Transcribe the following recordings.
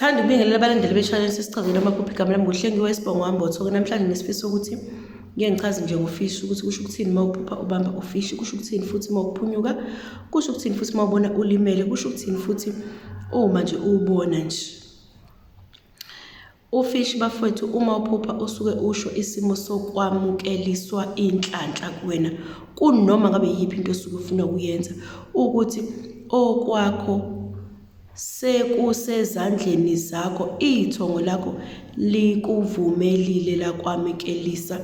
Sithanda ukubingelela abalandeli be-channel sesichazela amaphupho igama lami ngohlengiwe Isibongo wami Othoka. Namhlanje nesifiso ukuthi ngeke ngichaze nje ngofish ukuthi kusho ukuthini uma uphupha ubamba ufish, kusho ukuthini futhi uma uphunyuka, kusho ukuthini futhi uma ubona ulimele, kusho ukuthini futhi uma nje ubona nje. Ufish bafowethu, uma uphupha usuke usho isimo sokwamukeliswa inhlanhla kuwena, kunoma ngabe yiphi into osuke ufuna ukuyenza, ukuthi okwakho sekusezandleni zakho, ithongo lakho likuvumelile lakwamukelisa,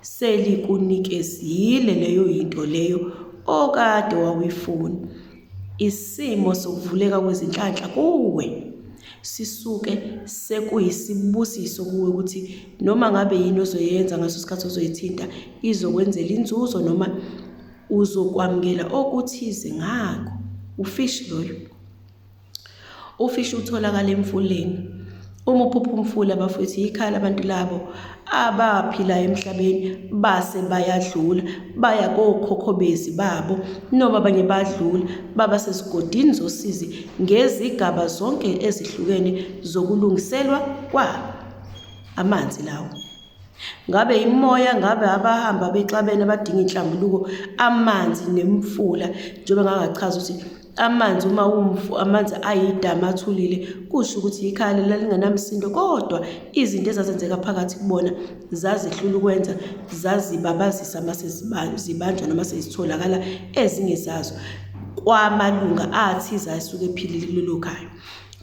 selikunikezile leyo yinto leyo okade wawuyifuna. Isimo sokuvuleka kwezinhlanhla kuwe sisuke sekuyisibusiso kuwe ukuthi noma ngabe yini ozoyenza ngaso isikhathi ozoyithinta izokwenzela inzuzo noma uzokwamukela okuthize ngakho. Ufish loyo. Ufish utholakala emfuleni. Uma uphupha umfula bafowethu, ikhaya labantu labo abaphila emhlabeni base bayadlula, baya kokhokhobezi babo, noma abanye badlula baba sesigodini zosizi ngezigaba zonke ezihlukene zokulungiselwa kwabo. Amanzi lawo, ngabe imoya, ngabe abahamba bexabene abadinga inhlambuluko, amanzi nemfula. Njengoba ngakachaza ukuthi amanzi, uma amanzi ayidama athulile, kusho ukuthi ikhaya lalingenamsindo, kodwa izinto ezazenzeka phakathi kubona zazihlula ukwenza, zazibabazisa mase zibanjwa noma sezitholakala ezingezazo kwamalunga athize asuke ephilile kulelo khaya.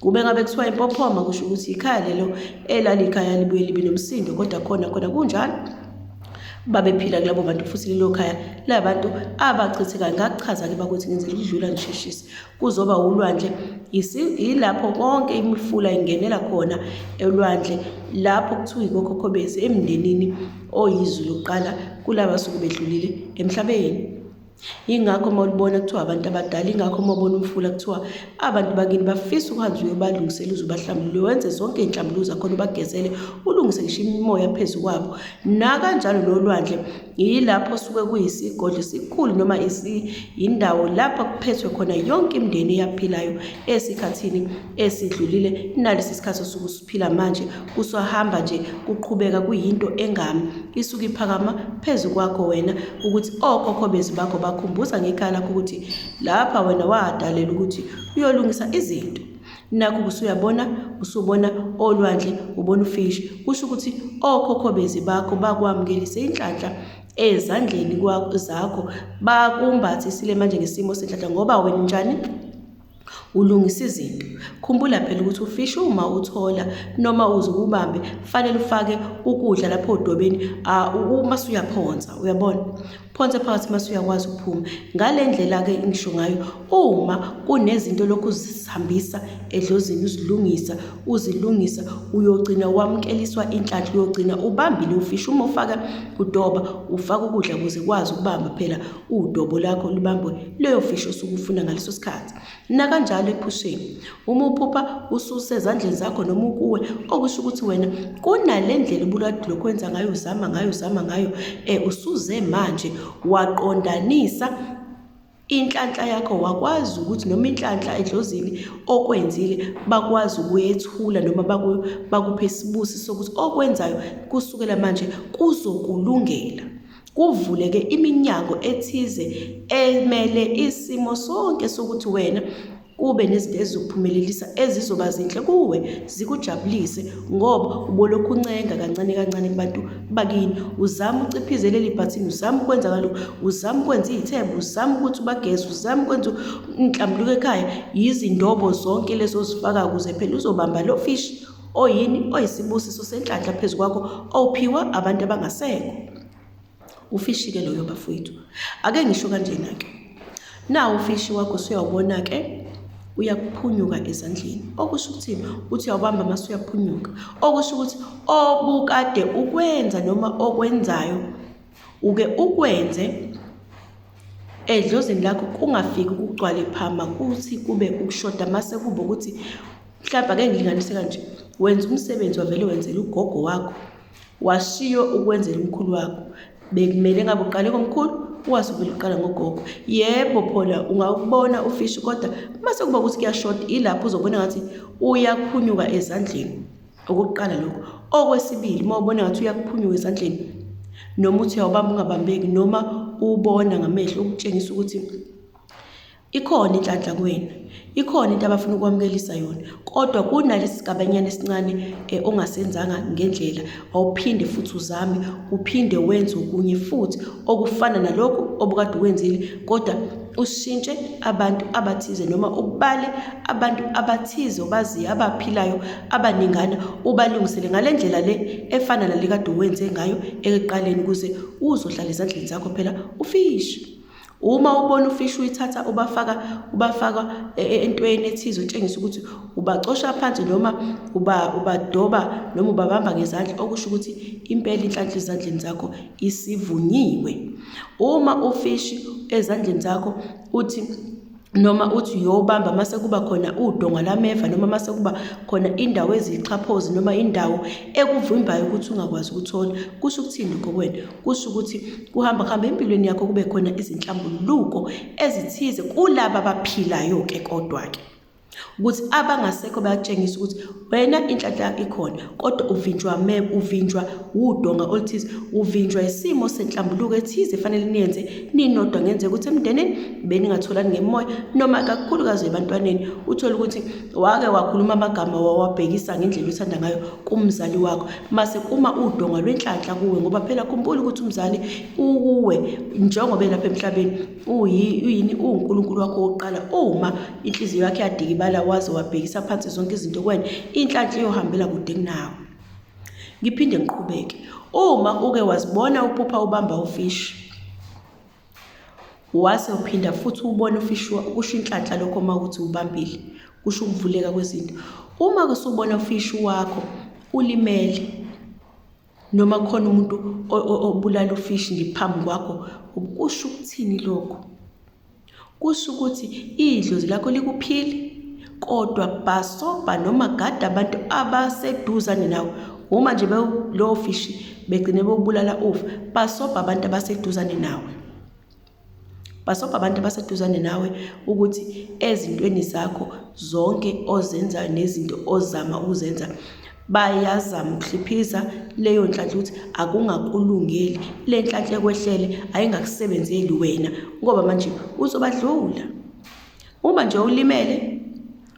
Kube ngabe kuthiwa impophoma, kusho ukuthi ikhaya lelo elalikhaya libuye libe nomsindo, kodwa khona kunjalo babephila kulabo bantu futhi lelo khaya labantu abachithekayo. Ngakuchaza-ke bakuthi ngenzela ukudlula ngisheshise, kuzoba ulwandle. Ilapho konke imifula ingenela khona elwandle, lapho kuthiwa ikokhokhobezi emndenini oyizwi lokuqala kulaba asuke bedlulile emhlabeni. Ingakho uma ulibona kuthiwa abantu abadala, ingakho uma ubona umfula kuthiwa abantu bakini bafisa ukuhanjwa uyobalungisela, uzobahlambulule, wenze zonke iy'nhlambululo zakhona, ubagezele, ulungise ngisho imimoya phezu kwabo. Nakanjalo nolwandle, yilapho suke kuyisigodlo esikhulu noma indawo lapho kuphethwe khona yonke imindeni eyaphilayo esikhathini esidlulile. Nalesi sikhathi osuke usiphila manje, usahamba nje kuqhubeka, kuyinto engami isuke iphakama phezu kwakho wena, ukuthi okhokhobezi bakho bakhumbuza ngekhaya lakho ukuthi lapha wena wadalela ukuthi uyolungisa izinto. Nakho usubona olwandle, ubona ufish, kusho ukuthi okhokhobezi bakho bakwamukelise inhlanhla ezandleni zakho, bakumbathisile manje ngesimo senhlanhla ngoba wena njani ulungisa izinto. Khumbula phela ukuthi ufish uma uthola noma uze ubambe, fanele ufake ukudla lapho odobeni. Uma uyaphonsa, uyabona, phonsa phakathi mase uyakwazi ukuphuma. Ngale ndlela-ke ngisho ngayo, uma kunezinto lokhu uzihambisa edlozini, uzilungisa, uyogcina wamukeliswa inhlanhla, uyogcina ubambile ufish. Uma ufaka udoba, ufaka ukudla ukuze kwazi ukubamba phela udobo lakho lubambe leyo fish osuke ufuna ngaleso sikhathi. Nakanjalo ephusheni, uma uphupha ususezandleni zakho noma ukuwe, okusho ukuthi wena kunale ndlela ubulade lokwenza ngayo, uzama ngayo, usuze manje waqondanisa inhlanhla yakho, wakwazi ukuthi noma inhlanhla edlozini okwenzile bakwazi ukuyethula noma bakuphe isibusiso sokuthi okwenzayo kusukela manje kuzokulungela. Kuvuleke iminyango ethize emele isimo sonke sokuthi wena kube nezinto ezizokuphumelelisa ezizoba zinhle kuwe, zikujabulise, ngoba ubolokhu uncenga kancane kubantu bakini, uzama uciphize leli bhathini, uzama ukwenza kalokhu, uzama ukwenza iy'thembu, uzama ukuthi ubageze, uzama ukwenza inhlambuluko ekhaya. Yizindobo zonke lezo ozifaka ukuze phela uzobamba lo fish oyisibusiso senhlanhla phezu kwakho owuphiwa abantu abangasekho. Ufishi-ke loyo bafowethu, ake ngisho kanjena-ke, nawo ufishi wakho usuyawubona-ke uyaphunyuka ezandleni. Okusho ukuthi uthi uyawubamba mase uyaphunyuka, okusho ukuthi obukade ukwenza noma okwenzayo uke ukwenze edlozini lakho kungafiki kugcwale phama, kuthi kube ukushoda. Mase kube ukuthi mhlawumbe ake ngilinganise kanje, wenza umsebenzi wavele wenzela ugogo wakho, washiyo ukwenzela umkhulu wakho. Bekumele ngabe uqale komkhulu wasuvele uqala ngogogo. Yebo phela ungawubona ufishi, kodwa mase kuba ukuthi kuyashoda, ilapho uzobona ngathi uyaphunyuka ezandleni. Okokuqala lokho. Okwesibili, uma ubona ngathi uyaphunyuka ezandleni, noma uthi uyawubamba ungabambeki, noma ubona ngamehlo, ukutshengisa ukuthi ikhona inhlanhla kuwena, ikhona into abafuna ukwamukelisa yona, kodwa kunalesi sigabanyana esincane ongasenzanga ngendlela, awuphinde futhi uzame, uphinde wenze okunye futhi okufana nalokhu obukade ukwenzile, kodwa ushintshe abantu abathize, noma ubale abantu abathize obaziyo abaphilayo abaningana, ubalungisele ngale ndlela le efana nale kade uwenze ngayo ekuqaleni, ukuze uzohlala ezandleni zakho phela ufishi. Uma ubona ufishi uyithatha ubafaka entweni ethize, utshengisa ukuthi ubacosha phansi, noma ubadoba, noma ubabamba ngezandla, okusho ukuthi impela inhlanhla ezandleni zakho isivunyiwe. Uma ufishi ezandleni zakho uthi noma uthi uyobamba, mase kuba khona udonga lameva, noma mase kuba khona indawo ezichaphozi, noma indawo ekuvimbayo ukuthi ungakwazi ukuthola, kusho ukuthini lokho kuwena? Kusho ukuthi kuhamba empilweni yakho kube khona izinhlambuluko ezithize kulaba abaphilayo-ke, kodwa-ke ukuthi abangasekho bayakutshengisa ukuthi wena inhlanhla yakho ikhona, kodwa uvinjwa udonga oluthize, uvinjwa isimo senhlambuluko ethize efanele niyenze ninodwa. Ngenzeka ukuthi emndenini beningatholani ngemoya, noma kakhulukazi ebantwaneni uthole ukuthi wake wakhuluma amagama wawabhekisa ngendlela othanda ngayo kumzali wakho, mase kuma udonga lwenhlanhla kuwe, ngoba phela khumbula ukuthi umzali ukuwe njengoba elapha emhlabeni uNkulunkulu wakho wokuqala. Uma inhliziyo yakhe yadikibala waze wabhekisa phansi zonke izinto kuwena, inhlanhla iyohambela kude kunawe. Ngiphinde ngiqhubeke, uma uke wazibona uphupha ubamba ufishi, wase uphinda futhi ubone ufishi, kusho inhlanhla lokho uma ukuthi ubambile, kusho ukuvuleka kwezinto. Uma kusubona ufishi wakho ulimele, noma khona umuntu obulala ufishi ngiphambi kwakho, kusho ukuthini lokho? Kusho ukuthi idlozi lakho likuphile, kodwa bhasobha noma gada abantu abaseduzane nawe. Uma nje lo fishi begcine bobulala ufa, bhasobha abantu abaseduzane nawe, bhasobha abantu abaseduzane nawe, ukuthi ezintweni zakho zonke ozenzayo nezinto ozama ukuzenza bayazama ukuhliphiza leyo nhlanhla, ukuthi akungakulungeli, le nhlanhla ekwehlele ayingakusebenzeli wena, ngoba manje uzobadlula. Uma nje ulimele,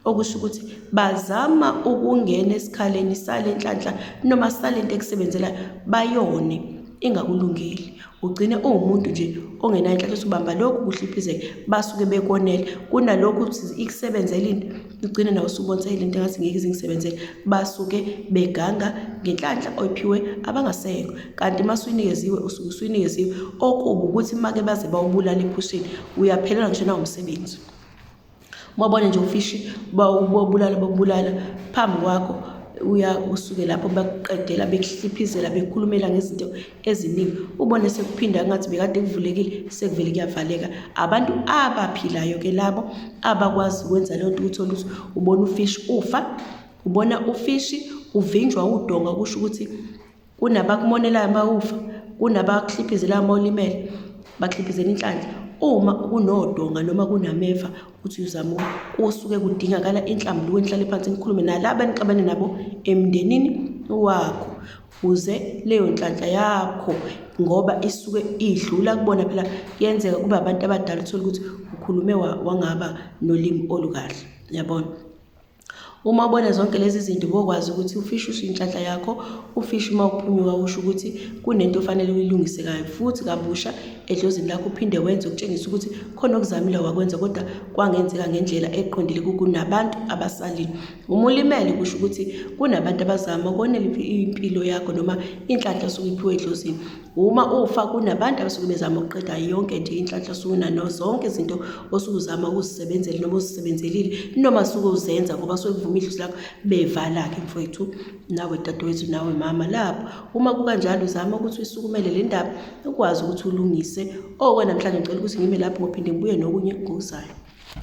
okusho ukuthi bazama ukungena esikhaleni sale nhlanhla noma salento ekusebenzelayo bayone, ingakulungeli, ugcine uwumuntu nje ongenayo inhlanhla, usubamba lokhu kuhliphizeke, basuke bekonela kunalokhu ukuthi ikusebenzele into, ugcine nawe usubonsela into engathi ngeke izingisebenzele, basuke beganga ngenhlanhla oyiphiwe abangasekho. Kanti masuyinikeziwe usuke usuyinikeziwe, okubi ukuthi make baze bawubulala ephusheni, uyaphelelwa ngisho na umsebenzi. Mawubona nje ufishi bobulala phambi kwakho, usuke lapho bakuqedela, bekuhliphizela, bekhulumela ngezinto eziningi, ubone sekuphinda ngathi bekade kuvulekile, sekuvele kuyavaleka. Abantu abaphilayo-ke labo abakwazi ukwenza leyo nto, ukuthola ukuthi ubona ufishi ufa, ubona ufishi uvinjwa udonga, kusho ukuthi kunabakumonelayo uma ufa, kunabakuhliphizelayo uma ulimele, bakuhliphizela inhlanhla. Uma kunodonga noma kunameva, uthi uzama kusuke kudingakala inhlambuluko enhlale phansi, nikhulume nalaba enixabane nabo emndenini wakho, uze leyo nhlanhla yakho, ngoba isuke idlula kubona. Phela kuyenzeka kube abantu abadala, uthole ukuthi ukhulume wangaba nolimi olukahle, yabona. Uma ubona zonke lezi zinto bokwazi ukuthi ufishi ushinhlanhla yakho, ufishi uma uphunyuka usho ukuthi kunento ofanele uyilungise kayo futhi kabusha edlozini lakho, uphinde wenze ukutshengisa ukuthi khona okuzamile wakwenza, kodwa kwangenzeka ngendlela eqondile kunabantu abasalile. Uma ulimele kusho ukuthi kunabantu abazama ukonela impilo yakho noma inhlanhla osuke iphiwe edlozini. Uma ufa kunabantu abasuke bezama ukuqeda yonke nje inhlanhla osuke zonke izinto osuke uzama ukuzisebenzela noma uzisebenzelile noma suke uzenza, ngoba suke idlozi lakho bevala-ke mfowethu, nawe dadewethu, nawe mama. Lapho uma kukanjalo uzama ukuthi uyisukumele le ndaba, ukwazi ukuthi ulungise. Namhlanje ngicela ukuthi ngime lapho, ngophinde ngibuye nokunye ngokuzayo.